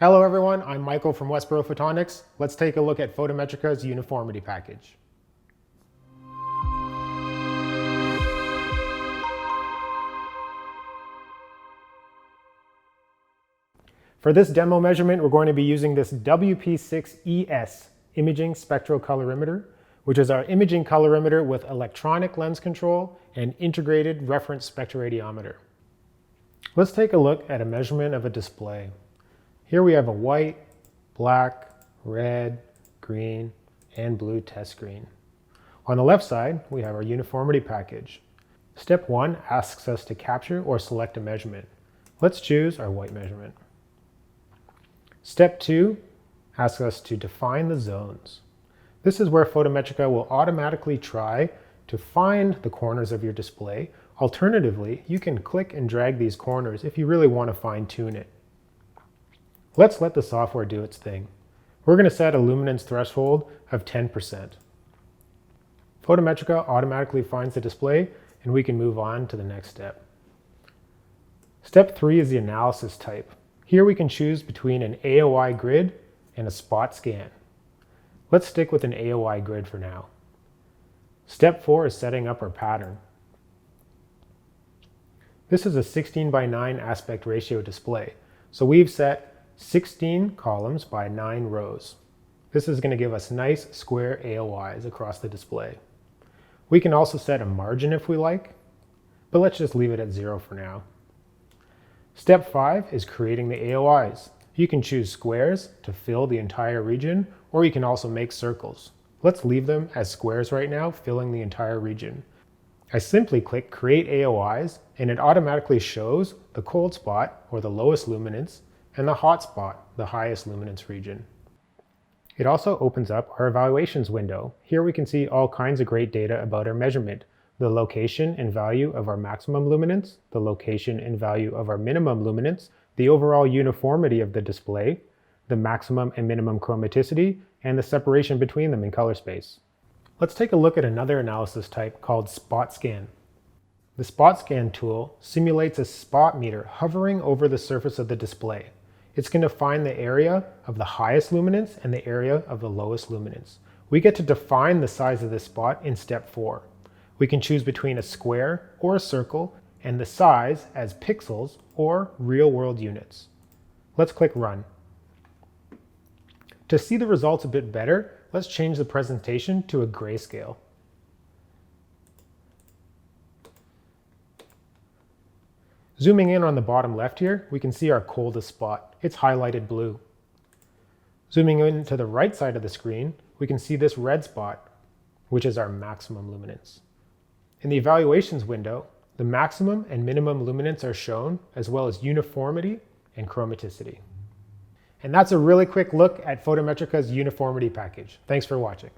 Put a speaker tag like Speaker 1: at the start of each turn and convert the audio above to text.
Speaker 1: Hello everyone, I'm Michael from Westboro Photonics. Let's take a look at Photometrica's Uniformity Package. For this demo measurement, we're going to be using this WP6ES imaging spectrocalorimeter, which is our imaging colorimeter with electronic lens control and integrated reference spectroradiometer. Let's take a look at a measurement of a display. Here we have a white, black, red, green, and blue test screen. On the left side, we have our uniformity package. Step 1 asks us to capture or select a measurement. Let's choose our white measurement. Step 2 asks us to define the zones. This is where Photometrica will automatically try to find the corners of your display. Alternatively, you can click and drag these corners if you really want to fine-tune it. Let's let the software do its thing. We're going to set a luminance threshold of 10%. Photometrica automatically finds the display, and we can move on to the next step. Step 3 is the analysis type. Here we can choose between an AOI grid and a spot scan. Let's stick with an AOI grid for now. Step 4 is setting up our pattern. This is a 16:9 aspect ratio display, so we've set 16 columns by 9 rows. This is going to give us nice square AOIs across the display. We can also set a margin if we like, but let's just leave it at 0 for now. Step 5 is creating the AOIs. You can choose squares to fill the entire region, or you can also make circles. Let's leave them as squares right now, filling the entire region. I simply click Create AOIs, and it automatically shows the cold spot, or the lowest luminance, and the hot spot, the highest luminance region. It also opens up our evaluations window. Here we can see all kinds of great data about our measurement, the location and value of our maximum luminance, the location and value of our minimum luminance, the overall uniformity of the display, the maximum and minimum chromaticity, and the separation between them in color space. Let's take a look at another analysis type called spot scan. The spot scan tool simulates a spot meter hovering over the surface of the display. It's going to find the area of the highest luminance and the area of the lowest luminance. We get to define the size of this spot in step 4. We can choose between a square or a circle and the size as pixels or real-world units. Let's click Run. To see the results a bit better, let's change the presentation to a grayscale. Zooming in on the bottom left here, we can see our coldest spot. It's highlighted blue. Zooming in to the right side of the screen, we can see this red spot, which is our maximum luminance. In the evaluations window, the maximum and minimum luminance are shown, as well as uniformity and chromaticity. And that's a really quick look at Photometrica's uniformity package. Thanks for watching.